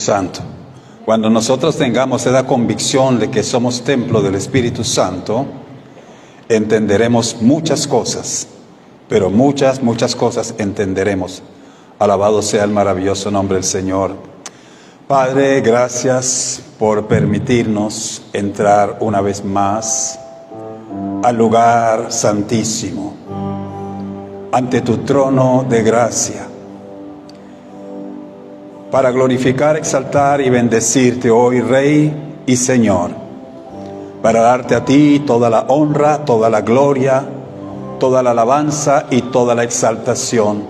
Santo. Cuando nosotros tengamos esa convicción de que somos templo del Espíritu Santo, entenderemos muchas cosas, pero muchas cosas entenderemos. Alabado sea el maravilloso nombre del Señor. Padre, gracias por permitirnos entrar una vez más al lugar santísimo, ante tu trono de gracia, para glorificar, exaltar y bendecirte hoy, Rey y Señor, para darte a ti toda la honra, toda la gloria, toda la alabanza y toda la exaltación,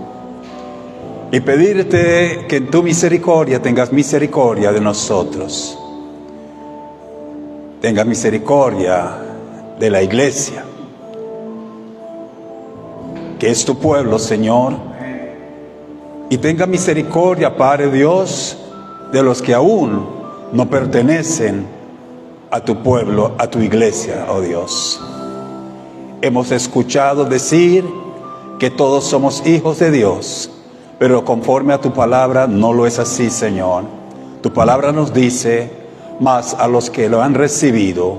y pedirte que en tu misericordia tengas misericordia de nosotros, tengas misericordia de la iglesia, que es tu pueblo, Señor. Y tenga misericordia, Padre Dios, de los que aún no pertenecen a tu pueblo, a tu iglesia, oh Dios. Hemos escuchado decir que todos somos hijos de Dios, pero conforme a tu palabra no lo es así, Señor. Tu palabra nos dice, mas a los que lo han recibido,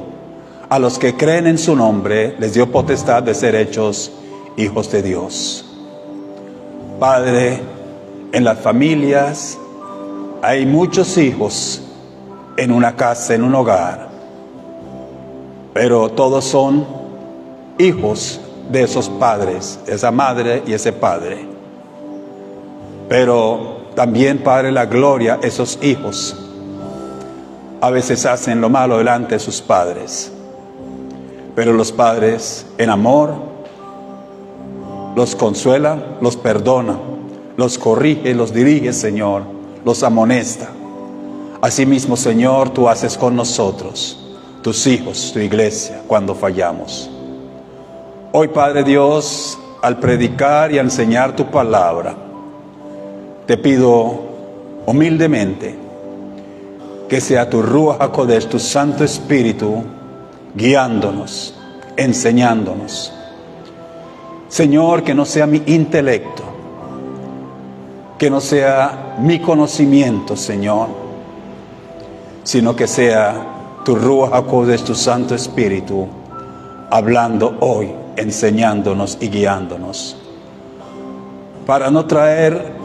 a los que creen en su nombre, les dio potestad de ser hechos hijos de Dios. Padre, en las familias hay muchos hijos en una casa, en un hogar, pero todos son hijos de esos padres, esa madre y ese padre. Pero también, Padre, la gloria, esos hijos a veces hacen lo malo delante de sus padres, pero los padres en amor los consuelan, los perdonan, los corrige, los dirige, Señor, los amonesta. Asimismo, Señor, tú haces con nosotros, tus hijos, tu iglesia, cuando fallamos. Hoy, Padre Dios, al predicar y a enseñar tu palabra, te pido humildemente que sea tu Ruach HaKodesh, tu Santo Espíritu, guiándonos, enseñándonos. Señor, que no sea mi intelecto, que no sea mi conocimiento, Señor, sino que sea tu Ruach HaKodesh, tu Santo Espíritu, hablando hoy, enseñándonos y guiándonos. Para no traer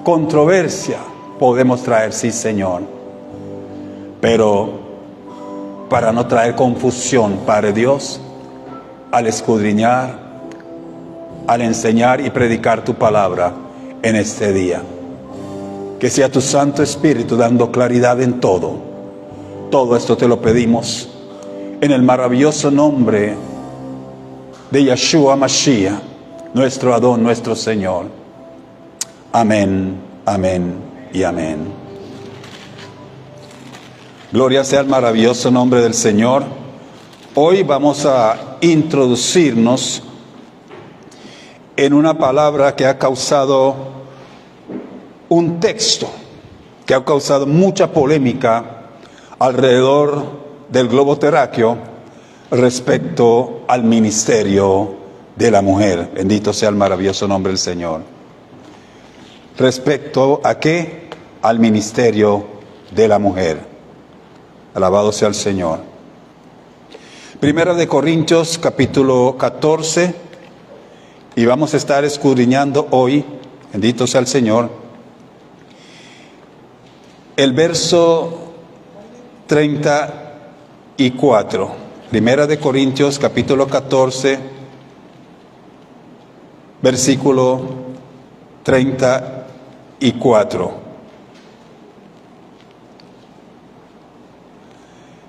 controversia, podemos traer, sí, Señor, pero para no traer confusión, Padre Dios, al escudriñar, al enseñar y predicar tu palabra en este día. Que sea tu Santo Espíritu dando claridad en todo. Todo esto te lo pedimos en el maravilloso nombre de Yeshua Mashiach, nuestro Adón, nuestro Señor. Amén, amén y amén. Gloria sea al maravilloso nombre del Señor. Hoy vamos a introducirnos en una palabra que ha causado un texto, que ha causado mucha polémica alrededor del globo terráqueo respecto al ministerio de la mujer. Bendito sea el maravilloso nombre del Señor. ¿Respecto a qué? Al ministerio de la mujer. Alabado sea el Señor. Primera de Corintios, capítulo 14, y vamos a estar escudriñando hoy, bendito sea el Señor, el verso 34. Primera de Corintios, capítulo 14, versículo 34.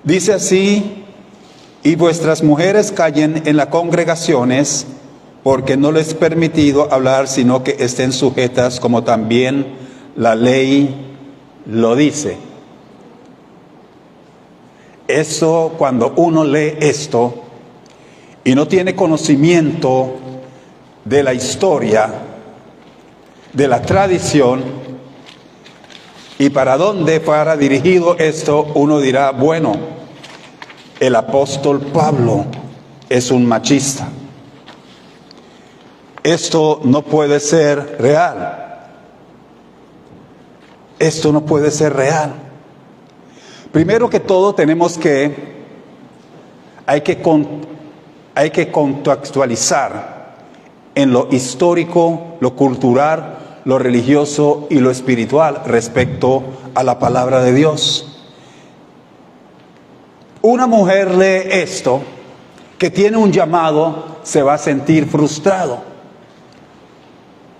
Dice así: y vuestras mujeres callen en las congregaciones, porque no les es permitido hablar, sino que estén sujetas, como también la ley lo dice. Eso, cuando uno lee esto y no tiene conocimiento de la historia, de la tradición y para dónde para dirigido esto, uno dirá, bueno, el apóstol Pablo es un machista. Esto no puede ser real. esto no puede ser real. Primero que todo hay que contextualizar en lo histórico, lo cultural, lo religioso y lo espiritual respecto a la palabra de Dios. Una mujer lee esto, que tiene un llamado, se va a sentir frustrado.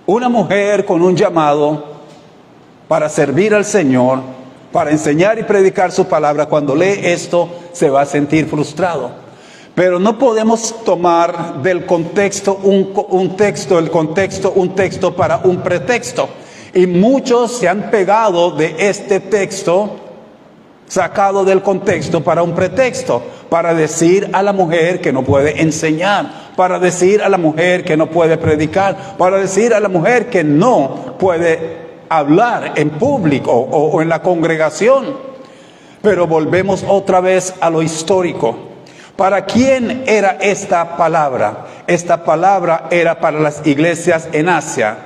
Una mujer con un llamado para servir al Señor, para enseñar y predicar su palabra, cuando lee esto, se va a sentir frustrado. Pero no podemos tomar del contexto un texto para un pretexto. Y muchos se han pegado de este texto, sacado del contexto para un pretexto, para decir a la mujer que no puede enseñar, para decir a la mujer que no puede predicar, para decir a la mujer que no puede hablar en público o en la congregación. Pero volvemos otra vez a lo histórico. ¿Para quién era esta palabra? Esta palabra era para las iglesias en Asia.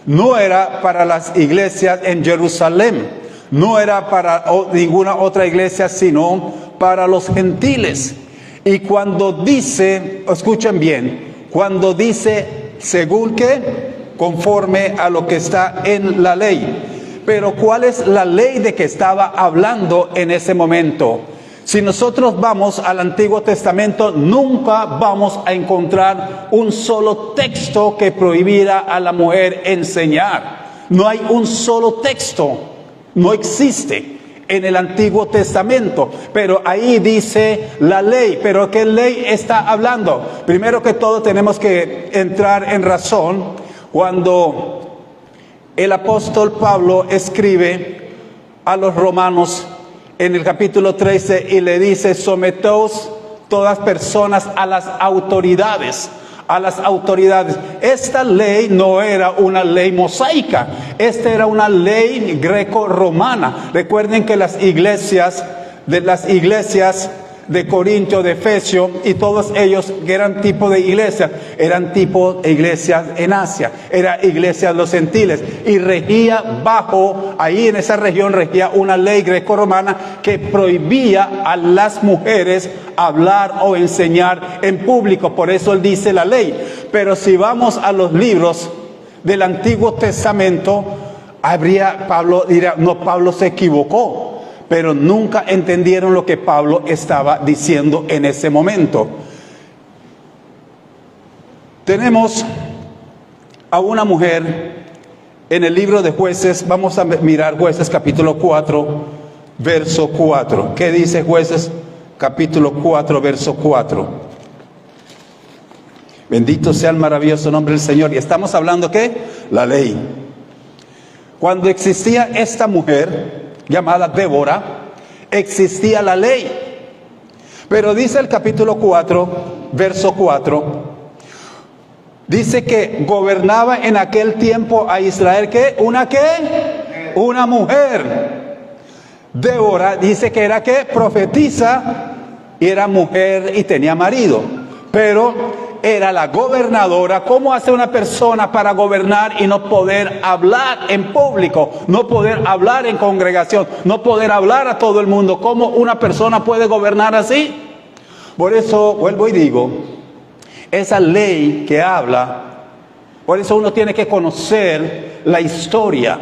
No era para las iglesias en Jerusalén. No era para ninguna otra iglesia, sino para los gentiles. Y cuando dice, escuchen bien, cuando dice, según que, conforme a lo que está en la ley. Pero ¿cuál es la ley de que estaba hablando en ese momento? Si nosotros vamos al Antiguo Testamento, nunca vamos a encontrar un solo texto que prohibiera a la mujer enseñar. No hay un solo texto, no existe en el Antiguo Testamento. Pero ahí dice la ley. ¿Pero qué ley está hablando? Primero que todo tenemos que entrar en razón. Cuando el apóstol Pablo escribe a los romanos en el capítulo 13 y le dice: someteos todas personas a las autoridades. A las autoridades. Esta ley no era una ley mosaica, esta era una ley greco-romana. Recuerden que las iglesias de Corintio, de Efesio y todos ellos que eran tipo de iglesias, eran tipo de iglesias en Asia, era iglesia de los gentiles, y regía ahí en esa región regía una ley greco-romana que prohibía a las mujeres hablar o enseñar en público. Por eso él dice la ley. Pero si vamos a los libros del Antiguo Testamento, Pablo dirá, no, Pablo se equivocó. Pero nunca entendieron lo que Pablo estaba diciendo en ese momento. Tenemos a una mujer en el libro de Jueces. Vamos a mirar Jueces capítulo 4, verso 4. ¿Qué dice Jueces capítulo 4, verso 4? Bendito sea el maravilloso nombre del Señor. Y estamos hablando, ¿qué? La ley. Cuando existía esta mujer llamada Débora, existía la ley. Pero dice el capítulo 4, verso 4, dice que gobernaba en aquel tiempo a Israel, ¿qué? ¿Una qué? Una mujer. Débora dice que era ¿qué? Profetisa, y era mujer y tenía marido, pero era la gobernadora. ¿Cómo hace una persona para gobernar y no poder hablar en público, no poder hablar en congregación, no poder hablar a todo el mundo? ¿Cómo una persona puede gobernar así? Por eso vuelvo y digo, esa ley que habla, por eso uno tiene que conocer la historia.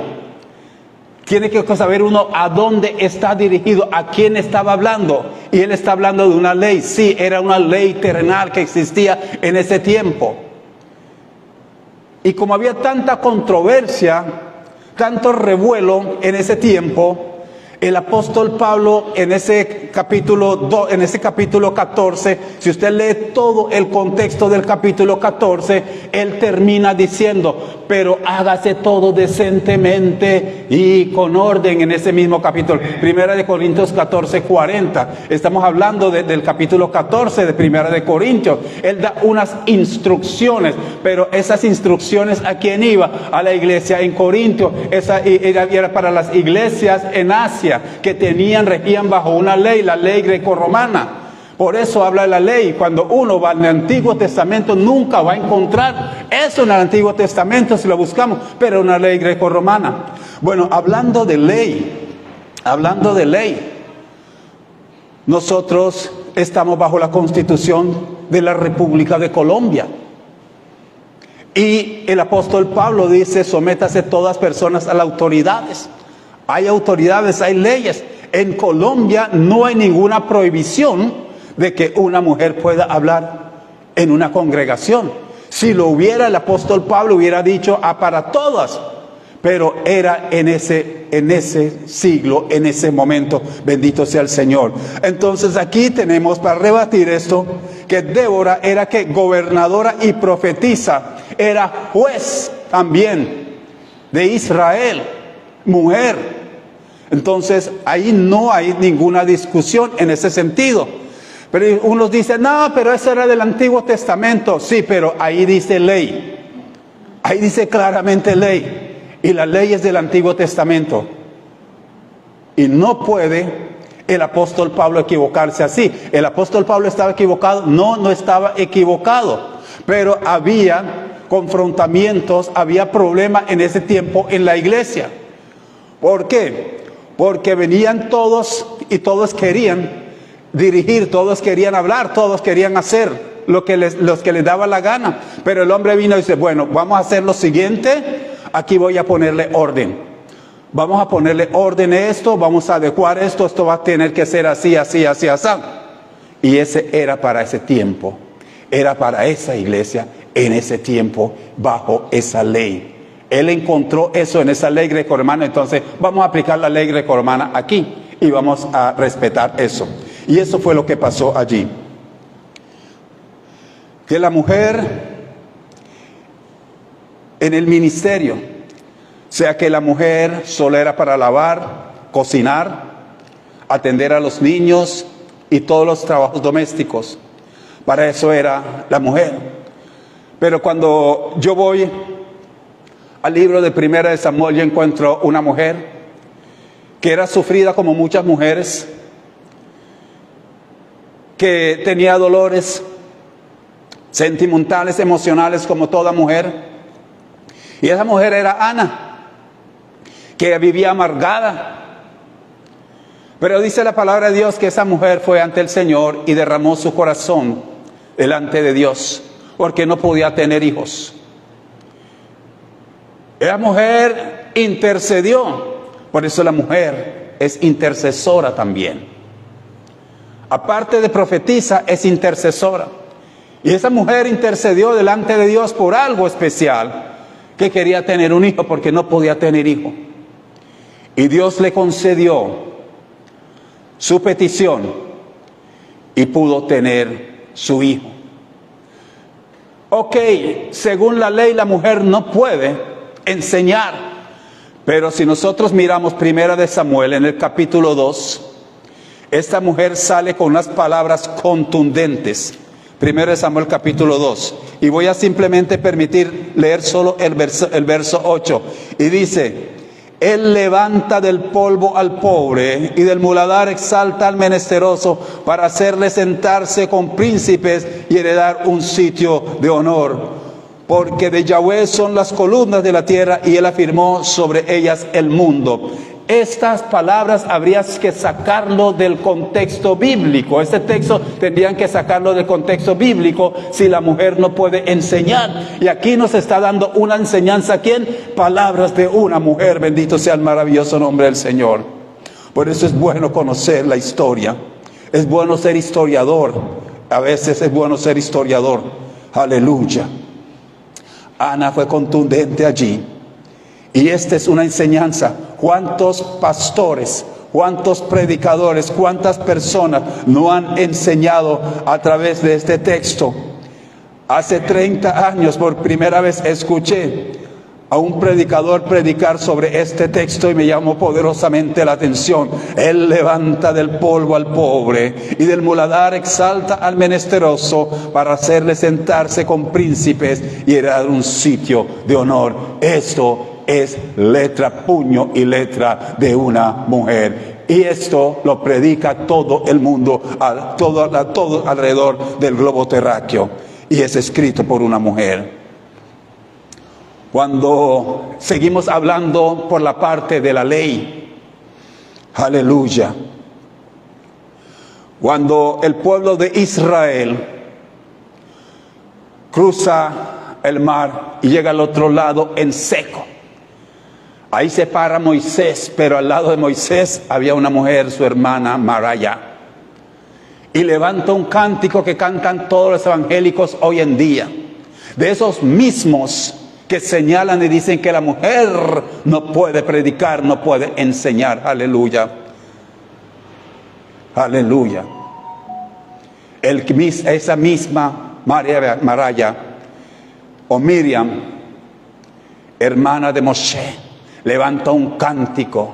Tiene que saber uno a dónde está dirigido, a quién estaba hablando. Y él está hablando de una ley. Sí, era una ley terrenal que existía en ese tiempo. Y como había tanta controversia, tanto revuelo en ese tiempo, el apóstol Pablo en ese capítulo 14, si usted lee todo el contexto del capítulo 14, él termina diciendo: pero hágase todo decentemente y con orden. En ese mismo capítulo, Primera de Corintios 14, 40. Estamos hablando del capítulo 14 de Primera de Corintios. Él da unas instrucciones, pero esas instrucciones, ¿a quién iba? A la iglesia en Corintio. Esa era para las iglesias en Asia, que regían bajo una ley, la ley grecorromana. Por eso habla de la ley. Cuando uno va en el Antiguo Testamento, nunca va a encontrar eso en el Antiguo Testamento si lo buscamos, pero una ley grecorromana. Bueno, hablando de ley, nosotros estamos bajo la Constitución de la República de Colombia. Y el apóstol Pablo dice, sométase todas personas a las autoridades. Hay autoridades, hay leyes. En Colombia no hay ninguna prohibición de que una mujer pueda hablar en una congregación. Si lo hubiera, el apóstol Pablo hubiera dicho, para todas. Pero era en ese siglo, en ese momento, bendito sea el Señor. Entonces aquí tenemos para rebatir esto, que Débora era que gobernadora y profetisa, era juez también de Israel, mujer. Entonces ahí no hay ninguna discusión en ese sentido. Pero unos dicen, no, pero eso era del Antiguo Testamento. Sí, pero ahí dice ley. Ahí dice claramente ley. Y la ley es del Antiguo Testamento. Y no puede el apóstol Pablo equivocarse así. ¿El apóstol Pablo estaba equivocado? No estaba equivocado. Pero había confrontamientos, había problemas en ese tiempo en la iglesia. ¿Por qué? Porque venían todos y todos querían dirigir, todos querían hablar, todos querían hacer los que les daba la gana. Pero el hombre vino y dice, bueno, vamos a hacer lo siguiente. Aquí voy a ponerle orden. Vamos a ponerle orden a esto, vamos a adecuar esto va a tener que ser así, así, así, así. Y ese era para ese tiempo, era para esa iglesia en ese tiempo, bajo esa ley. Él encontró eso en esa ley grecorromana, entonces vamos a aplicar la ley grecorromana aquí y vamos a respetar eso. Y eso fue lo que pasó allí. Que la mujer en el ministerio, sea que la mujer solo era para lavar, cocinar, atender a los niños y todos los trabajos domésticos. Para eso era la mujer. Pero cuando yo voy al libro de Primera de Samuel, yo encuentro una mujer que era sufrida como muchas mujeres, que tenía dolores sentimentales, emocionales como toda mujer. Y esa mujer era Ana, que vivía amargada. Pero dice la palabra de Dios que esa mujer fue ante el Señor y derramó su corazón delante de Dios, porque no podía tener hijos. Esa mujer intercedió, por eso la mujer es intercesora también. Aparte de profetiza, es intercesora. Y esa mujer intercedió delante de Dios por algo especial, que quería tener un hijo porque no podía tener hijo. Y Dios le concedió su petición y pudo tener su hijo. Ok, según la ley la mujer no puede enseñar, pero si nosotros miramos Primera de Samuel en el capítulo 2, esta mujer sale con unas palabras contundentes. Primero de Samuel capítulo 2. Y voy a simplemente permitir leer solo el verso 8. Y dice, Él levanta del polvo al pobre y del muladar exalta al menesteroso para hacerle sentarse con príncipes y heredar un sitio de honor. Porque de Yahweh son las columnas de la tierra y Él afirmó sobre ellas el mundo. Estas palabras habría que sacarlo del contexto bíblico. Este texto tendrían que sacarlo del contexto bíblico si la mujer no puede enseñar. Y aquí nos está dando una enseñanza. ¿Quién? Palabras de una mujer. Bendito sea el maravilloso nombre del Señor. Por eso es bueno conocer la historia. Es bueno ser historiador. A veces es bueno ser historiador. Aleluya. Ana fue contundente allí. Y esta es una enseñanza. ¿Cuántos pastores, cuántos predicadores, cuántas personas no han enseñado a través de este texto? Hace 30 años por primera vez escuché a un predicador predicar sobre este texto y me llamó poderosamente la atención. Él levanta del polvo al pobre y del muladar exalta al menesteroso para hacerle sentarse con príncipes y heredar un sitio de honor. Esto es letra, puño y letra de una mujer. Y esto lo predica todo el mundo, todo alrededor del globo terráqueo. Y es escrito por una mujer. Cuando seguimos hablando por la parte de la ley, aleluya. Cuando el pueblo de Israel cruza el mar y llega al otro lado en seco, ahí se para Moisés, pero al lado de Moisés había una mujer, su hermana Maraya, y levanta un cántico que cantan todos los evangélicos hoy en día, de esos mismos que señalan y dicen que la mujer no puede predicar, no puede enseñar. Aleluya. Aleluya. Esa misma Maraya o Miriam, hermana de Moshe, levanta un cántico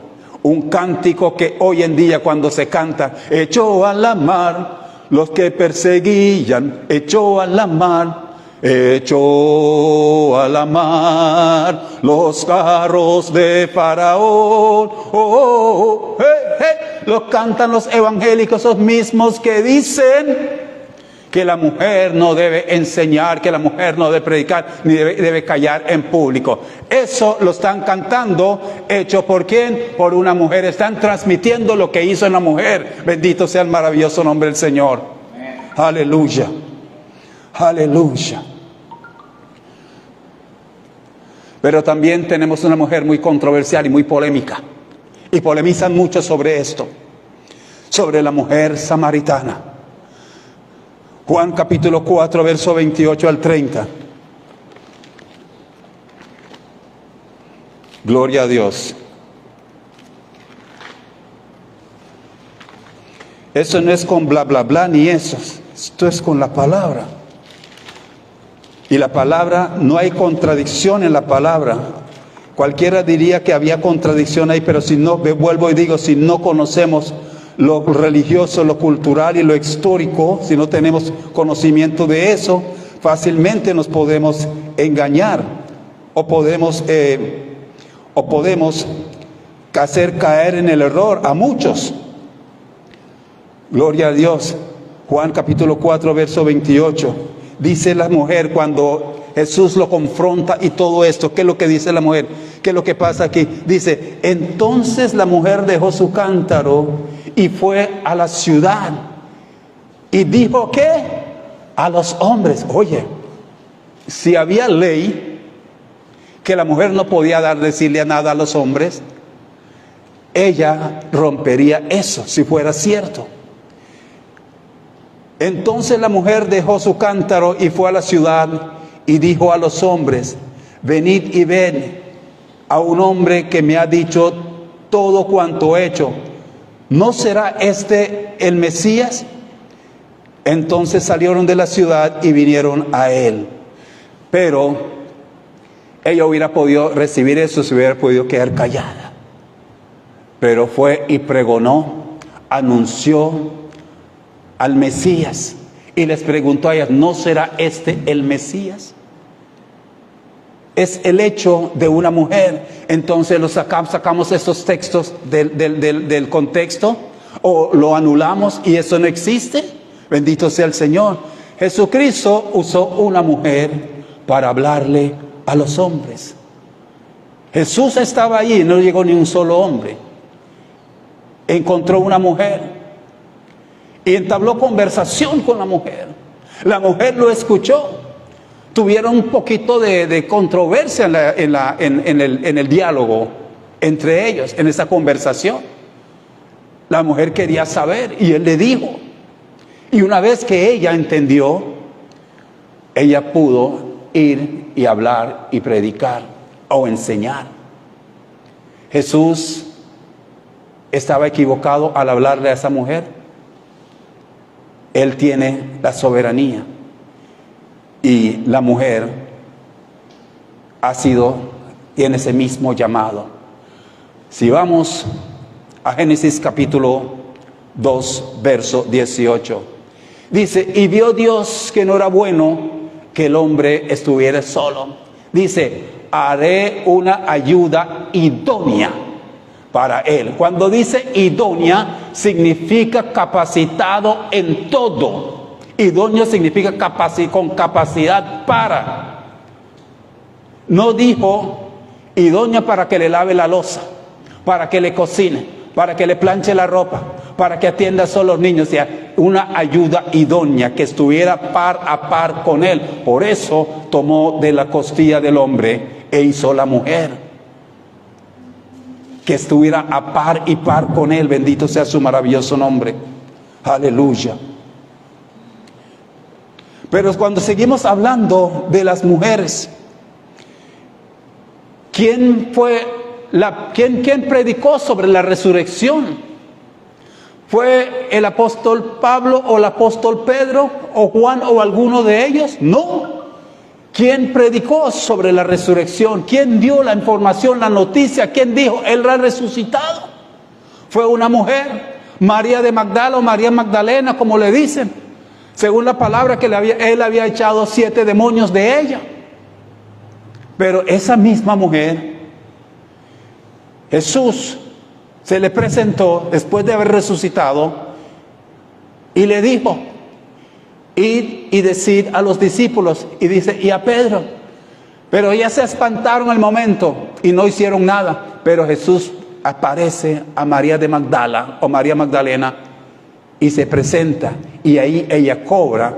que hoy en día cuando se canta, echó a la mar los que perseguían, echó a la mar. Echó a la mar los carros de Faraón. Lo cantan los evangélicos, esos mismos que dicen que la mujer no debe enseñar, que la mujer no debe predicar, ni debe callar en público. Eso lo están cantando, hecho por ¿quién? Por una mujer. Están transmitiendo lo que hizo una mujer. Bendito sea el maravilloso nombre del Señor. Aleluya. Aleluya. Pero también tenemos una mujer muy controversial y muy polémica. Y polemizan mucho sobre esto. Sobre la mujer samaritana. Juan capítulo 4, verso 28 al 30. Gloria a Dios. Eso no es con bla bla bla ni eso. Esto es con la palabra. Y la palabra, no hay contradicción en la palabra. Cualquiera diría que había contradicción ahí, pero si no, vuelvo y digo, si no conocemos lo religioso, lo cultural y lo histórico, si no tenemos conocimiento de eso, fácilmente nos podemos engañar o podemos hacer caer en el error a muchos. Gloria a Dios. Juan capítulo 4, verso 28. Dice la mujer cuando Jesús lo confronta y todo esto. ¿Qué es lo que dice la mujer? ¿Qué es lo que pasa aquí? Dice, entonces la mujer dejó su cántaro y fue a la ciudad. Y dijo, ¿qué? A los hombres. Oye, si había ley que la mujer no podía decirle nada a los hombres, ella rompería eso si fuera cierto. Entonces la mujer dejó su cántaro y fue a la ciudad y dijo a los hombres, venid y ven a un hombre que me ha dicho todo cuanto he hecho. ¿No será este el Mesías? Entonces salieron de la ciudad y vinieron a él. Pero ella hubiera podido recibir eso si hubiera podido quedar callada. Pero fue y pregonó, anunció al Mesías y les preguntó a ellas, ¿no será este el Mesías? Es el hecho de una mujer. Entonces sacamos estos textos del contexto o lo anulamos y eso no existe. Bendito sea el Señor. Jesucristo usó una mujer para hablarle a los hombres. Jesús estaba allí, no llegó ni un solo hombre. Encontró una mujer y entabló conversación con la mujer. La mujer lo escuchó. Tuvieron un poquito de controversia en el diálogo entre ellos, en esa conversación. La mujer quería saber y él le dijo. Y una vez que ella entendió, ella pudo ir y hablar y predicar o enseñar. Jesús estaba equivocado al hablarle a esa mujer. Él tiene la soberanía y la mujer tiene ese mismo llamado. Si vamos a Génesis capítulo 2, verso 18, dice, y vio Dios que no era bueno que el hombre estuviera solo. Dice, haré una ayuda idónea para él. Cuando dice idónea, significa capacitado en todo. Idóneo significa con capacidad para. No dijo idónea para que le lave la loza, para que le cocine, para que le planche la ropa, para que atienda solo a los niños. O sea, una ayuda idónea que estuviera par a par con él. Por eso tomó de la costilla del hombre e hizo la mujer, que estuviera a par y par con él. Bendito sea su maravilloso nombre. Aleluya. Pero cuando seguimos hablando de las mujeres, ¿quién predicó sobre la resurrección? ¿Fue el apóstol Pablo o el apóstol Pedro o Juan o alguno de ellos? No. ¿Quién predicó sobre la resurrección? ¿Quién dio la información, la noticia? ¿Quién dijo, Él ha resucitado? Fue una mujer, María de Magdala o María Magdalena, como le dicen, según la palabra que él había echado 7 demonios de ella. Pero esa misma mujer, Jesús se le presentó después de haber resucitado y le dijo, id y decid a los discípulos, y dice, y a Pedro. Pero ellas se espantaron al momento y no hicieron nada. Pero Jesús aparece a María de Magdala o María Magdalena y se presenta, y ahí ella cobra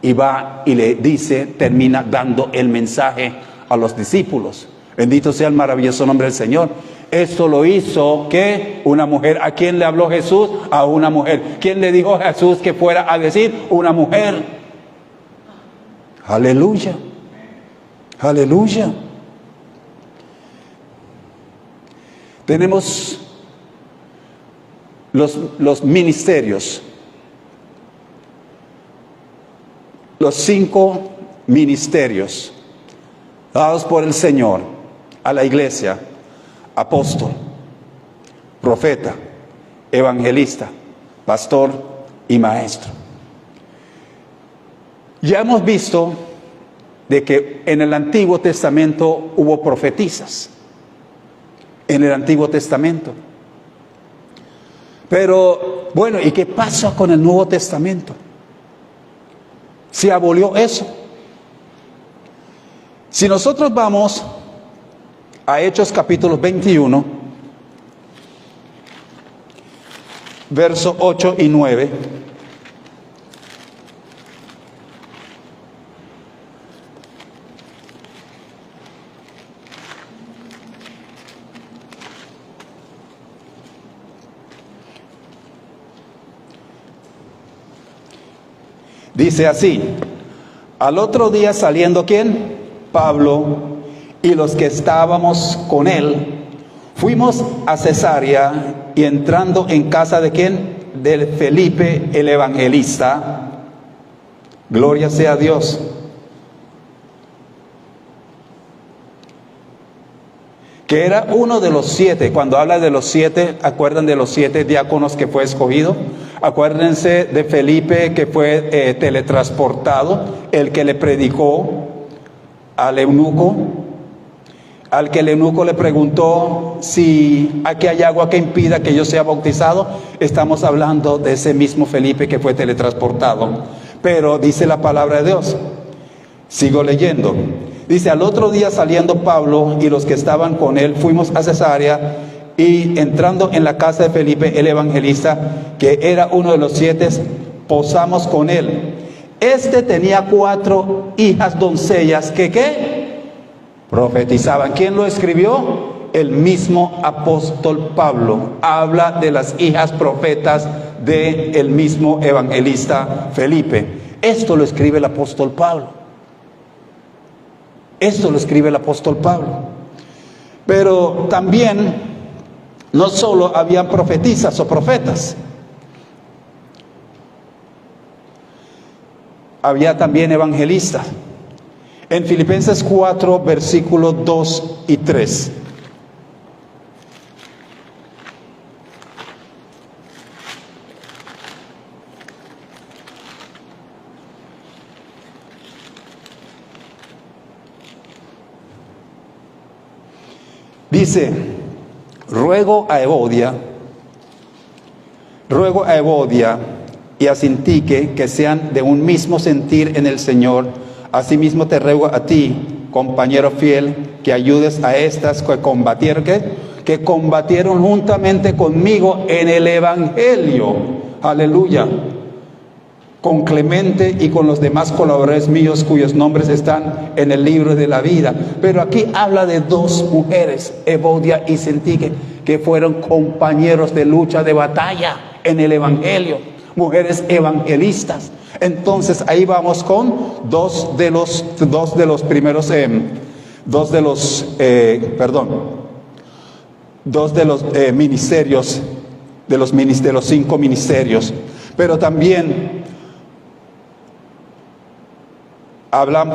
y va y le dice, termina dando el mensaje a los discípulos. Bendito sea el maravilloso nombre del Señor. Esto lo hizo, ¿qué? Una mujer. ¿A quién le habló Jesús? A una mujer. ¿Quién le dijo a Jesús que fuera a decir? Una mujer. Aleluya. Aleluya. Tenemos los ministerios. Los 5 ministerios dados por el Señor a la iglesia: apóstol, profeta, evangelista, pastor y maestro. Ya hemos visto de que en el Antiguo Testamento hubo profetisas. En el Antiguo Testamento. Pero, bueno, ¿y qué pasa con el Nuevo Testamento? ¿Se abolió eso? Si nosotros vamos a Hechos capítulo 21, versos 8 y 9. Dice así: al otro día saliendo, ¿quién? Pablo y los que estábamos con él, fuimos a Cesarea, y entrando en casa de ¿quién? De Felipe el evangelista. Gloria sea a Dios. Que era uno de los 7. Cuando habla de los 7, ¿acuerdan de los 7 diáconos que fue escogido? Acuérdense de Felipe, que fue teletransportado, el que le predicó al eunuco, al que el eunuco le preguntó si aquí hay agua que impida que yo sea bautizado. Estamos hablando de ese mismo Felipe que fue teletransportado. Pero dice la palabra de Dios, sigo leyendo, dice: al otro día saliendo Pablo y los que estaban con él, fuimos a Cesarea, y entrando en la casa de Felipe el evangelista, que era uno de los 7, posamos con él. Este tenía 4 hijas doncellas que ¿qué? Profetizaban. ¿Quién lo escribió? El mismo apóstol Pablo. Habla de las hijas profetas del mismo evangelista Felipe. Esto lo escribe el apóstol Pablo. Esto lo escribe el apóstol Pablo. Pero también no solo habían profetisas o profetas, había también evangelistas. En Filipenses 4, versículos 2 y 3. Dice: ruego a Evodia y a Sintique que sean de un mismo sentir en el Señor. Asimismo te ruego a ti, compañero fiel, que ayudes a estas que combatieron juntamente conmigo en el Evangelio. Aleluya. Con Clemente y con los demás colaboradores míos cuyos nombres están en el libro de la vida. Pero aquí habla de dos mujeres, Evodia y Sintique, que fueron compañeros de lucha, de batalla en el Evangelio, mujeres evangelistas. Entonces ahí vamos con dos de los ministerios, de los 5 ministerios. Pero también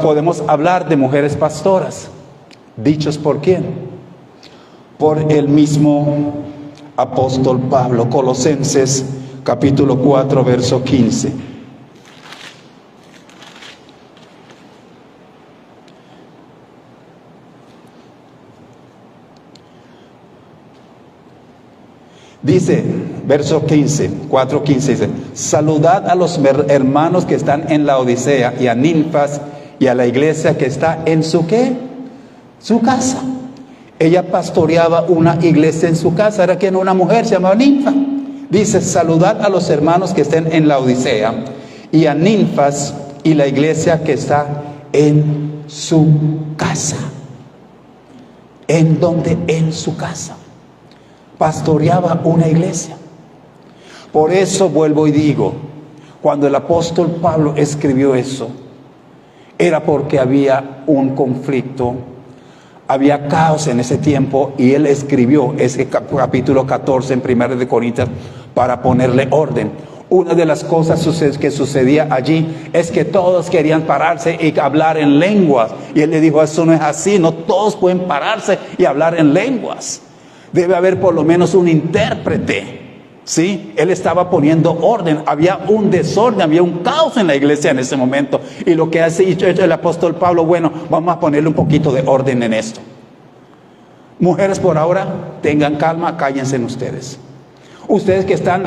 podemos hablar de mujeres pastoras. ¿Dichos por quién? Por el mismo apóstol Pablo. Colosenses capítulo 4 verso 15. Dice, verso 15, 4:15, dice: saludad a los hermanos que están en la Odisea y a Ninfas y a la iglesia que está en su ¿qué? Su casa. Ella pastoreaba una iglesia en su casa. Era quien una mujer se llamaba Ninfa. Dice: saludad a los hermanos que estén en la Odisea y a Ninfas y la iglesia que está en su casa. ¿En dónde? En su casa. Pastoreaba una iglesia. Por eso vuelvo y digo, cuando el apóstol Pablo escribió eso, era porque había un conflicto, había caos en ese tiempo, y él escribió ese capítulo 14 en 1 de Corintios para ponerle orden. Una de las cosas que sucedía allí es que todos querían pararse y hablar en lenguas, y él le dijo: eso no es así, no todos pueden pararse y hablar en lenguas. Debe haber por lo menos un intérprete, ¿sí? Él estaba poniendo orden. Había un desorden, había un caos en la iglesia en ese momento. Y lo que ha hecho el apóstol Pablo: bueno, vamos a ponerle un poquito de orden en esto. Mujeres, por ahora, tengan calma, cállense ustedes. Ustedes que están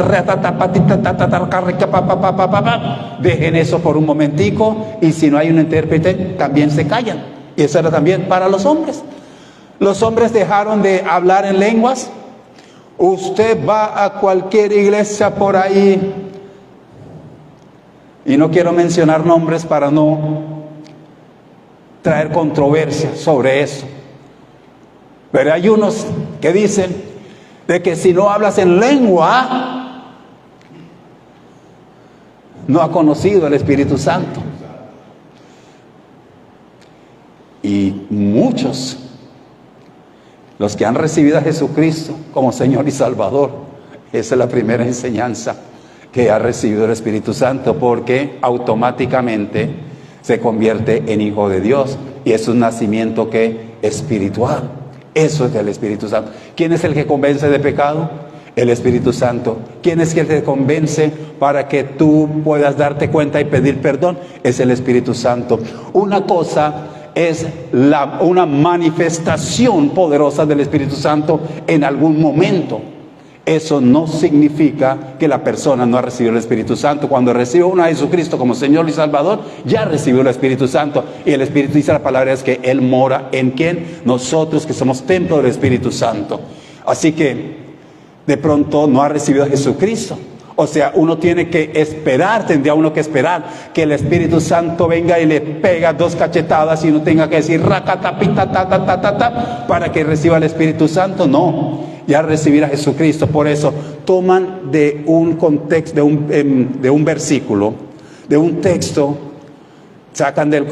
dejen eso por un momentico, y si no hay un intérprete, también se callan. Y eso era también para los hombres. Los hombres dejaron de hablar en lenguas. Usted va a cualquier iglesia por ahí, y no quiero mencionar nombres para no traer controversia sobre eso, pero hay unos que dicen de que si no hablas en lengua, no ha conocido el Espíritu Santo. Y muchos, los que han recibido a Jesucristo como Señor y Salvador, esa es la primera enseñanza, que ha recibido el Espíritu Santo, porque automáticamente se convierte en hijo de Dios, y es un nacimiento que espiritual. Eso es del Espíritu Santo. ¿Quién es el que convence de pecado? El Espíritu Santo. ¿Quién es el que te convence para que tú puedas darte cuenta y pedir perdón? Es el Espíritu Santo. Una cosa es una manifestación poderosa del Espíritu Santo en algún momento. Eso no significa que la persona no ha recibido el Espíritu Santo. Cuando recibe uno a Jesucristo como Señor y Salvador, ya recibió el Espíritu Santo. Y el Espíritu, dice la palabra, es que Él mora ¿en quién? Nosotros, que somos templo del Espíritu Santo. Así que de pronto no ha recibido a Jesucristo. O sea, uno tiene que esperar, tendría uno que esperar que el Espíritu Santo venga y le pega 2 cachetadas y uno tenga que decir racatapita, para que reciba el Espíritu Santo. No, ya recibir a Jesucristo. Por eso toman de un contexto, de un versículo, de un texto, sacan del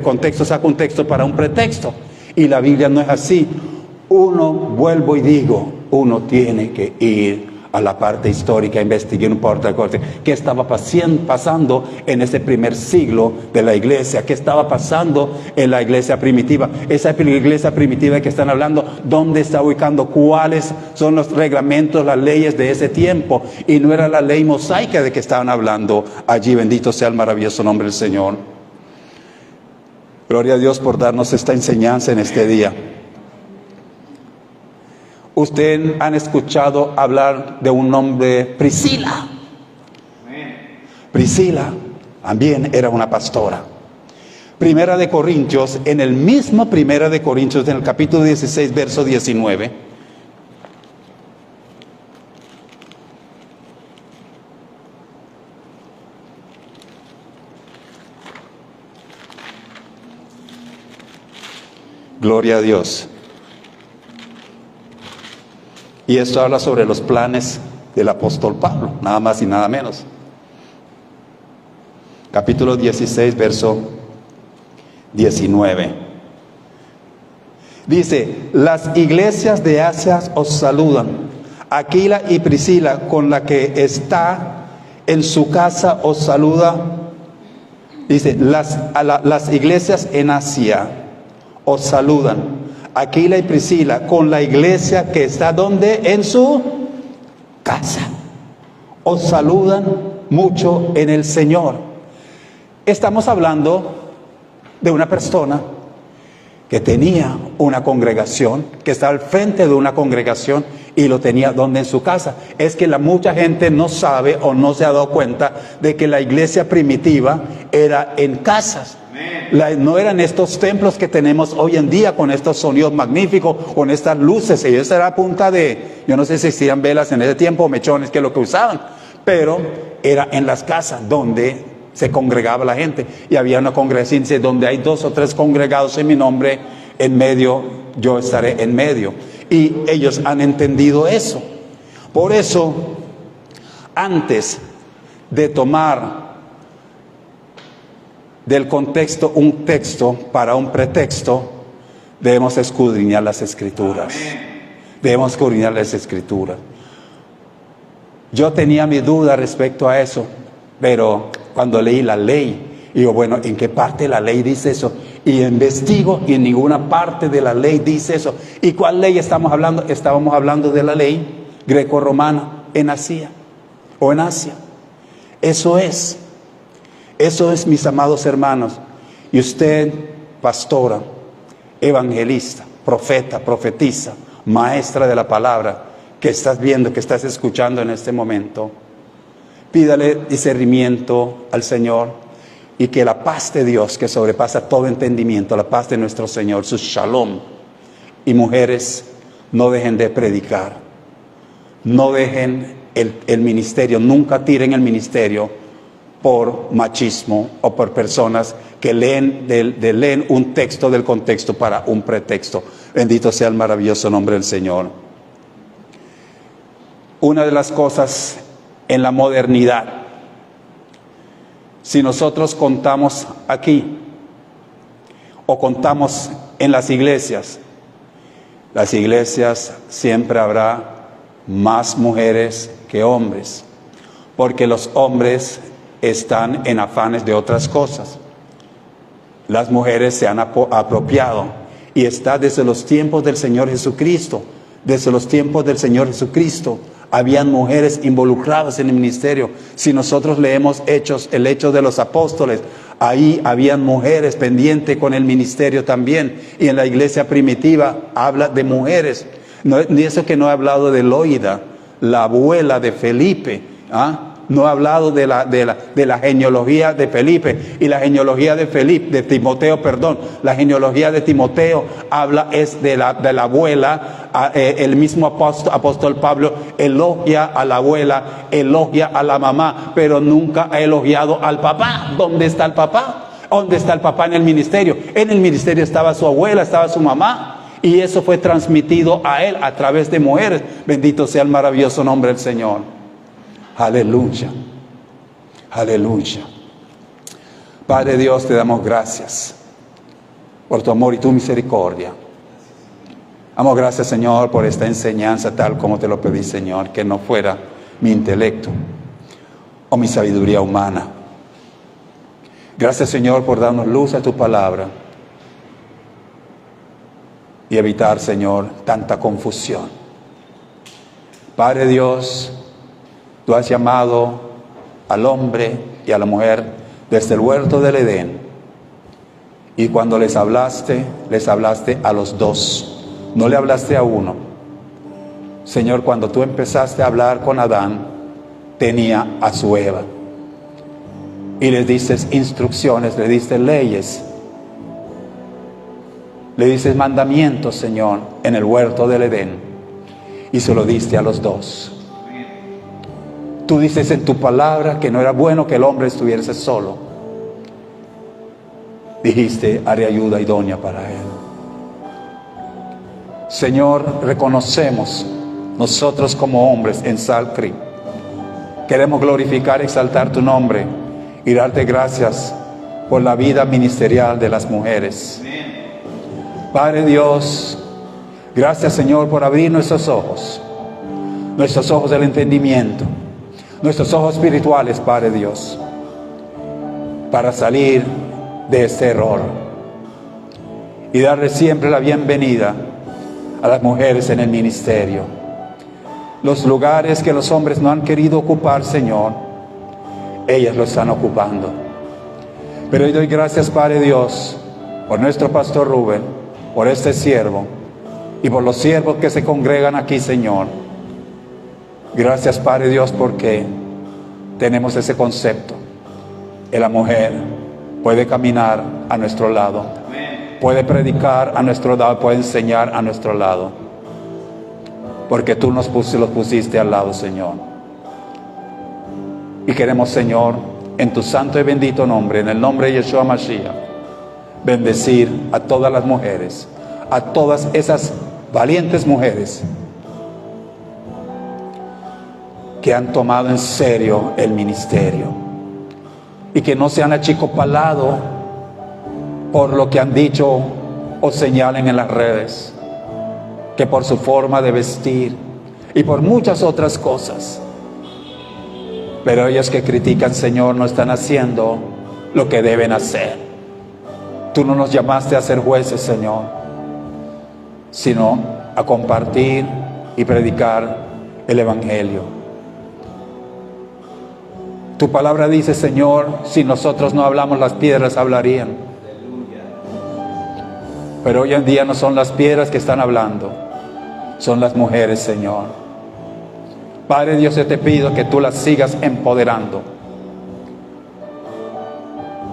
contexto, saca un texto para un pretexto. Y la Biblia no es así. Vuelvo y digo, uno tiene que ir a la parte histórica, investigar un poco qué estaba pasando en ese primer siglo de la iglesia, qué estaba pasando en la iglesia primitiva. Esa iglesia primitiva que están hablando, ¿dónde está ubicando? ¿Cuáles son los reglamentos, las leyes de ese tiempo? Y no era la ley mosaica de que estaban hablando allí. Bendito sea el maravilloso nombre del Señor. Gloria a Dios por darnos esta enseñanza en este día. Ustedes han escuchado hablar de un nombre Priscila. Priscila también era una pastora. Primera de Corintios, en el mismo Primera de Corintios, en el capítulo 16, verso 19. Gloria a Dios. Y esto habla sobre los planes del apóstol Pablo, nada más y nada menos. Capítulo 16, verso 19. Dice: las iglesias de Asia os saludan. Aquila y Priscila, con la que está en su casa, os saluda. Dice, las iglesias en Asia os saludan. Aquila y Priscila, con la iglesia que está donde, en su casa, os saludan mucho en el Señor. Estamos hablando de una persona que tenía una congregación, que estaba al frente de una congregación y lo tenía donde, en su casa. Es que mucha gente no sabe o no se ha dado cuenta de que la iglesia primitiva era en casas. No eran estos templos que tenemos hoy en día con estos sonidos magníficos, con estas luces. Y eso era a punta de, yo no sé si existían velas en ese tiempo o mechones, que es lo que usaban, pero era en las casas donde se congregaba la gente. Y había una congregación donde hay 2 o 3 congregados en mi nombre, en medio yo estaré en medio. Y ellos han entendido eso. Por eso, antes de tomar del contexto un texto para un pretexto, debemos escudriñar las Escrituras. Debemos escudriñar las Escrituras. Yo tenía mi duda respecto a eso, pero cuando leí la ley, digo, bueno, ¿en qué parte de la ley dice eso? Y investigo, y en ninguna parte de la ley dice eso. ¿Y cuál ley estamos hablando? Estábamos hablando de la ley greco-romana en Asia, o en Asia. Eso es, mis amados hermanos. Y usted, pastora, evangelista, profeta, profetisa, maestra de la palabra, que estás viendo, que estás escuchando en este momento, pídale discernimiento al Señor, y que la paz de Dios, que sobrepasa todo entendimiento, la paz de nuestro Señor, su shalom. Y mujeres, no dejen de predicar, no dejen el ministerio, nunca tiren el ministerio por machismo o por personas que leen un texto del contexto para un pretexto. Bendito sea el maravilloso nombre del Señor. Una de las cosas en la modernidad, si nosotros contamos aquí o contamos en las iglesias siempre habrá más mujeres que hombres, porque los hombres están en afanes de otras cosas. Las mujeres se han apropiado, y está desde los tiempos del Señor Jesucristo. Desde los tiempos del Señor Jesucristo habían mujeres involucradas en el ministerio. Si nosotros leemos el hecho de los apóstoles, ahí habían mujeres pendientes con el ministerio también. Y en la iglesia primitiva habla de mujeres. Ni eso que no he hablado de Loida, la abuela de Felipe, no he hablado de la genealogía de Felipe. Y la genealogía de Timoteo, la genealogía de Timoteo es de la abuela. El mismo apóstol Pablo elogia a la abuela, elogia a la mamá, pero nunca ha elogiado al papá. ¿Dónde está el papá? ¿Dónde está el papá en el ministerio? En el ministerio estaba su abuela, estaba su mamá. Y eso fue transmitido a él a través de mujeres. Bendito sea el maravilloso nombre del Señor. Aleluya. Aleluya. Padre Dios, te damos gracias por tu amor y tu misericordia. Damos gracias, Señor, por esta enseñanza tal como te lo pedí, Señor, que no fuera mi intelecto o mi sabiduría humana. Gracias, Señor, por darnos luz a tu palabra y evitar, Señor, tanta confusión. Padre Dios, tú has llamado al hombre y a la mujer desde el huerto del Edén. Y cuando les hablaste a los dos. No le hablaste a uno. Señor, cuando tú empezaste a hablar con Adán, tenía a su Eva. Y le dices instrucciones, le diste leyes, le dices mandamientos, Señor, en el huerto del Edén. Y se lo diste a los dos. Tú dices en tu palabra que no era bueno que el hombre estuviese solo. Dijiste, haré ayuda idónea para él. Señor, reconocemos nosotros como hombres en Salt Creek. Queremos glorificar, exaltar tu nombre y darte gracias por la vida ministerial de las mujeres. Padre Dios, gracias, Señor, por abrir nuestros ojos del entendimiento, nuestros ojos espirituales, Padre Dios, para salir de este error y darle siempre la bienvenida a las mujeres en el ministerio. Los lugares que los hombres no han querido ocupar, Señor, ellas lo están ocupando. Pero hoy doy gracias, Padre Dios, por nuestro pastor Rubén, por este siervo y por los siervos que se congregan aquí, Señor. Gracias, Padre Dios, porque tenemos ese concepto. Que la mujer puede caminar a nuestro lado, puede predicar a nuestro lado, puede enseñar a nuestro lado, porque tú los pusiste al lado, Señor. Y queremos, Señor, en tu santo y bendito nombre, en el nombre de Yeshua Mashiach, bendecir a todas las mujeres, a todas esas valientes mujeres que han tomado en serio el ministerio y que no se han achicopalado por lo que han dicho o señalen en las redes, que por su forma de vestir y por muchas otras cosas. Pero ellas que critican, Señor, no están haciendo lo que deben hacer. Tú no nos llamaste a ser jueces, Señor, sino a compartir y predicar el Evangelio. Tu palabra dice, Señor, si nosotros no hablamos, las piedras hablarían. Pero hoy en día no son las piedras que están hablando, son las mujeres, Señor. Padre Dios, yo te pido que tú las sigas empoderando,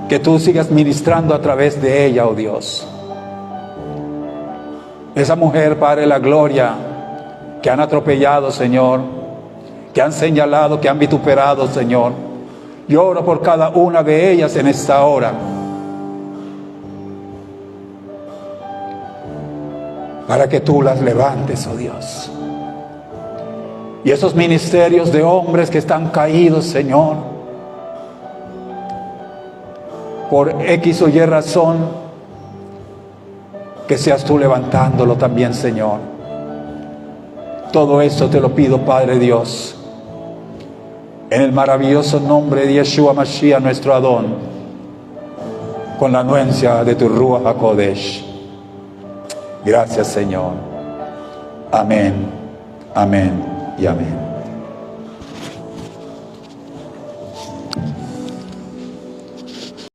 que tú sigas ministrando a través de ella, oh Dios. Esa mujer, Padre, la gloria, que han atropellado, Señor, que han señalado, que han vituperado, Señor. Yo oro por cada una de ellas en esta hora, para que tú las levantes, oh Dios. Y esos ministerios de hombres que están caídos, Señor, por X o Y razón, que seas tú levantándolo también, Señor. Todo esto te lo pido, Padre Dios, en el maravilloso nombre de Yeshua Mashiach, nuestro Adón, con la anuencia de tu Ruach HaKodesh. Gracias, Señor. Amén, amén y amén.